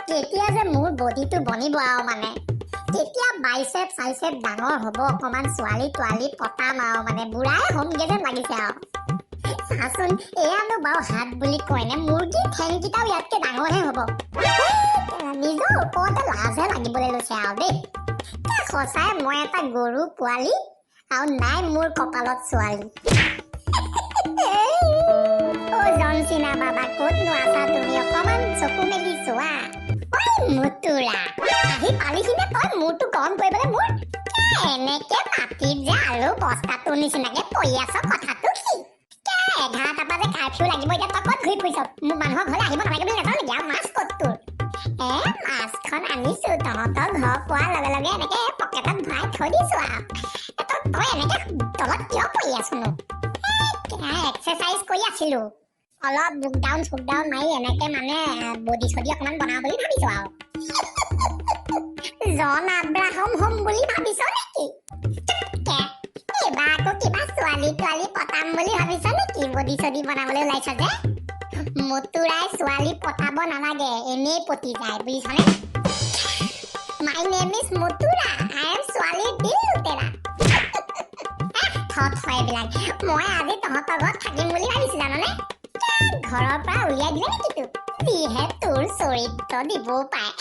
কেতিয়া যে মোৰ বডিটো বনিব আৰু মানে কেতিয়া বাইচেপ চাইচেপ ডাঙৰ হ'ব অকমান ছোৱালী তোৱালী পতাম আৰু মানে বুঢ়াই হ'মগে যেন লাগিছে আৰু চাচোন এয়ানো বাৰু হাত বুলি কয়নে মুৰ্গী ঠেংকেইটাও ইয়াতকে ডাঙৰহে হ'ব নিজৰ ওপৰতে লাজহে লাগিবলৈ লৈছে আৰু দেই সঁচাই মই এটা গৰু পোৱালি আৰু নাই মোৰ কপালত ছোৱালী জনচিনা বাবা ক'তনো আছা তুমি অকমান চকু মেলি চোৱা মুতুৰা আহি পালিহিনে তই মূৰটো গৰম কৰিবলৈ মোৰ এনেকে মাটিত যে আৰু বস্তাটোৰ নিচিনাকে পৰি আছ কথাটো কি 11টা বজাত কাৰফিউ লাগিব এতিয়া তই ক'ত ঘূৰি ফুৰিছ মোক মানুহৰ ঘৰলৈ আহিব নালাগে বুলি নাজানো নেকি আৰু মাছ ক'ত তোৰ মাছখন আনিছো তহঁতৰ ঘৰ পোৱাৰ লগে লগে এনেকে পকেটত ভৰাই থৈ দিছো আৰু তই এনেকে তলত কিয় পৰি আছোনো এক্সাৰচাইজ কৰি আছিলো অলপ বুক ডাউন মাৰি এনেকে মানে বডি চডি অকমান বনাও বুলি ভাবিছো আৰু জন আব্ৰাহাম হ'ম বুলি ভাবিছ নেকি এইবাৰ আকৌ কিবা ছোৱালী তোৱালী পতাম বুলি ভাবিছ নেকি বডি চডি বনাবলৈ ওলাইছ যে মতুৰাই ছোৱালী পতাব নালাগে এনেই পতি যায় বুজিছনে মাই নেম ইজ মতুৰা আই এম ছোৱালী দিল লুটেৰা এইবিলাক মই আজি তহঁতৰ ঘৰত থাকিম বুলি ভাবিছো জাননে ঘৰৰ পৰা উলিয়াই দিলে নেকি তোক যিহে তোৰ চৰিত্ৰ দিবও পায়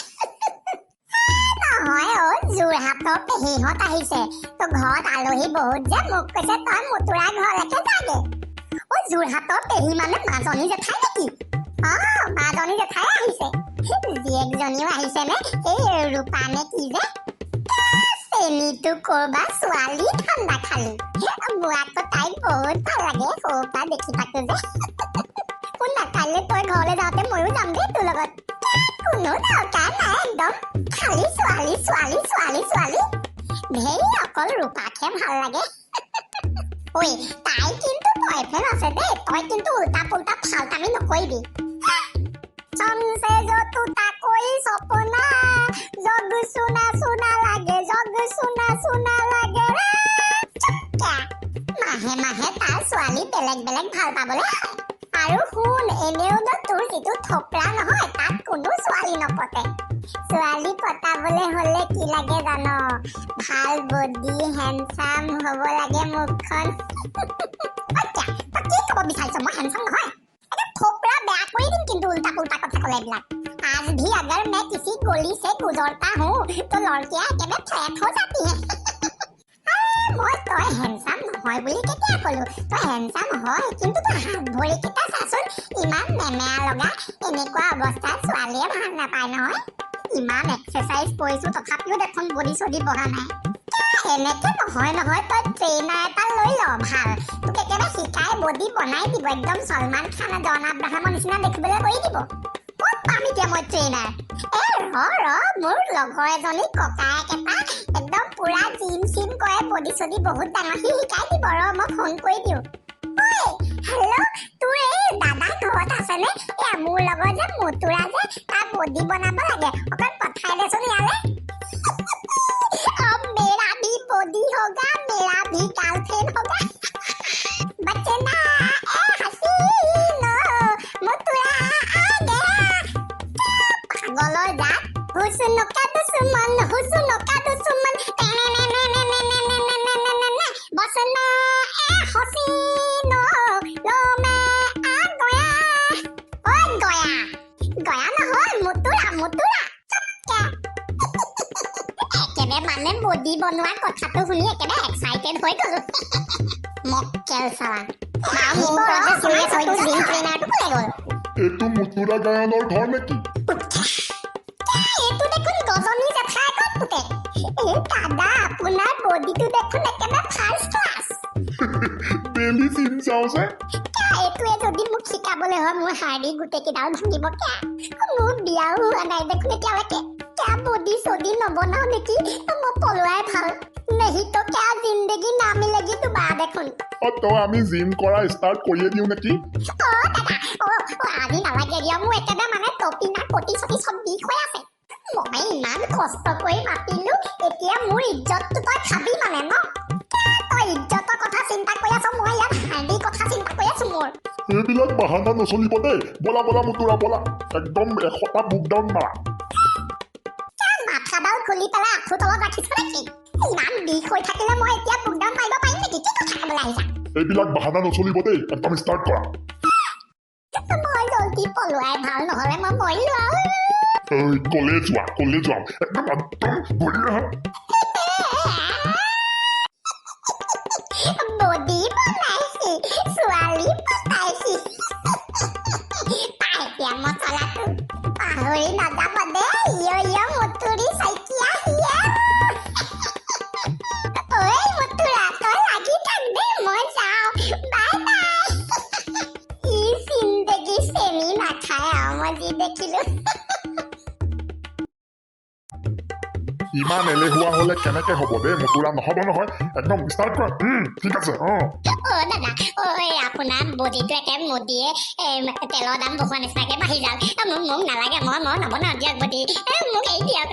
নহয় যোৰহাটৰ পেহীহঁত আহিছে তো ঘৰত আলহী বহুত যে মোক কৈছে তই মতুৰা ঘৰলৈকে যাগে যোৰহাটৰ পেহী মানে মাজনী জেঠাই নেকি মাজনী জেঠাই আহিছে জীয়েকজনীও আহিছে নে এই ৰূপা নে কি যে চেনীটো কৰবা ছোৱালী ঠাণ্ডা খালি বুঢ়াকো তাইক বহুত ভাল লাগে সৰুৰ পৰা দেখি থাকো যে কোন নাকাইলে তই ঘৰলৈ যাওঁতে ময়ো যাম দেই তোৰ লগত কোনো দৰকাৰ নাই একদম খালি ছোৱালী ছোৱালী ছোৱালী ছোৱালী ধেই অকল ৰূপাকহে ভাল লাগে ঐ তাই কিন্তু বয়ফ্ৰেণ্ড আছে দেই তই কিন্তু উল্টা পুল্টা ফাল্টামি নকৰিবি চমছে যতুটা কৈ সপনা জগ সুনা সুনা লাগে জগ সুনা সুনা লাগে মাহে মাহে তাৰ ছোৱালী বেলেগ বেলেগ ভাল পাবলৈ আৰু শুন এনেও তোৰ যিটো থপৰা নহয় তাত কোনো ছোৱালী নপতে ছোৱালী পতাবলৈ হলে কি লাগে জান ভাল বডি হেণ্ডসাম হ'ব লাগে মুখখন কি ক'ব বিচাৰিছ মই হেণ্ডসাম নহয় थोपड़ा बैक कोई दिन किंतु उल्टा पुल्टा कथा को लेबला आज भी अगर मैं किसी गोली से गुजरता हूँ तो लड़कियां के में फ्लैट हो जाती है মই তই হ্যান্ডসাম নহয় বুলি কেতিয়া কলো তই হ্যান্ডসাম হয় কিন্তু তই হাত ভৰি কেইটা চাচোন ইমান মেমেয়া লগা এনেকুৱা অৱস্থাত ছোৱালীয়ে ভাল নাপায় নহয় ইমান এক্সাৰচাইজ কৰিছো তথাপিও দেখোন বডি চডি বহা নাই এনেকে নহয় তই ট্ৰেইনাৰ এটা লৈ ল ভাল তোক একেবাৰে শিকাই বডি বনাই দিব একদম সলমান খান জন আব্ৰাহামৰ নিচিনা দেখিবলৈ কৰি দিব ক'ত পাম এতিয়া মই ট্ৰেইনাৰ মোৰ লগৰ এজনী ককায়েক এটা একদম পুৰা জিম চিম কৰে বডি চডি বহুত ডাঙৰ সি শিকাই দিব মই ফোন কৰি দিওঁ হেল্ল' তোৰ এই দাদা ঘৰত আছেনে মোৰ লগৰ যে মতুৰা যে তাৰ বডি বনাব লাগে অকণ পঠাই দেচোন ইয়ালে अब मेरा भी बॉडी होगा मेरा भी गर्लफ्रेंड होगा बचना ए हसीनो मुतुरा आ गया पागल जात हुस्न का दुश्मन बसना ए हसीनो लो मैं आ गया गया নহয় मुतुरा মানে বডি বনোৱা কথাটো শুনি একেবাৰে এক্সাইটেড হৈ গলো মক্কেল চালান মোৰ ওপৰতে চিৰিয়াছ হৈ জিম ট্ৰেইনাৰটো ক'লে গ'ল এইটো মুতুৰা গায়নৰ ঘৰ নেকি এইটো দেখোন গজনী জেঠাই ক'ত পুতে এই দাদা আপোনাৰ বডিটো দেখোন একেবাৰে ফাৰ্ষ্ট ক্লাছ ডেইলি জিম যাওঁ যে এইটোৱে যদি মোক শিকাবলৈ হয় মোৰ হাড়ি গোটেইকেইডাল ভাঙিব মোৰ বিয়াও হোৱা নাই দেখোন এতিয়ালৈকে क्या बॉडी सोडी न बनाओ नेकी मैं पलवाए ভাল नहीं तो क्या जिंदगी ना मिलेगी दोबारा देखुन तो আমি জিম কৰা স্টাৰ্ট কৰিয়ে দিও নেকি দাদা আজি নালাগে দিয়া মোৰ একেবাৰে মানে টপি না কোটি চটি সব বিষ হৈ আছে মই ইমান কষ্ট কৰি মাতিলো এতিয়া মোৰ ইজ্জতটো তই খাবি মানে ন তই ইজ্জতৰ কথা চিন্তা কৰি আছ মই ইয়াত হাঁড়ি কথা চিন্তা কৰি আছো মোৰ এইবিলাক বাহানা নচলিব দেই বলা বলা মুতুৰা বলা একদম 100টা বুক ডাউন মাৰা মাথাডাল খুলি পেলাই আঁঠু তলত ৰাখিছ নেকি ইমান বিষ হৈ থাকিলে মই এতিয়া বুকডাউন মাৰিব পাৰিম নেকি কি কথা ক'বলৈ আহিছা এইবিলাক বাহানা নচলিব দেই একদম ষ্টাৰ্ট কৰা মই জলদি পলুৱাই ভাল নহ'লে মই মৰিলো এই কলে যোৱা একদম বঢ়িয়া বডি বনাইছি ছোৱালী পতাইছি এতিয়া মছলাটো পাহৰি নাযাব দেই ইয় মুতুৰি চাইকিয়া হিয়া ঐ মুতুৰা তই লাগি থাক দেই মই যাওঁ বাই বাই ই জিন্দগী চেনি নাখায় আৰু মই যি দেখিলো ইমান এলেহুৱা হলে কেনেকে হ'ব দেই মুতুৰা নহ'ব নহয় একদম ষ্টাৰ্ট কৰা ঠিক আছে দাদা আপোনাৰ বডিটো একে মুদিয়ে তেলৰ দাম বহোৱা নিচিনাকে বাঢ়ি যাওক মোক নালাগে মই নবনাওঁ দিয়ক বডি মোক এৰি দিয়ক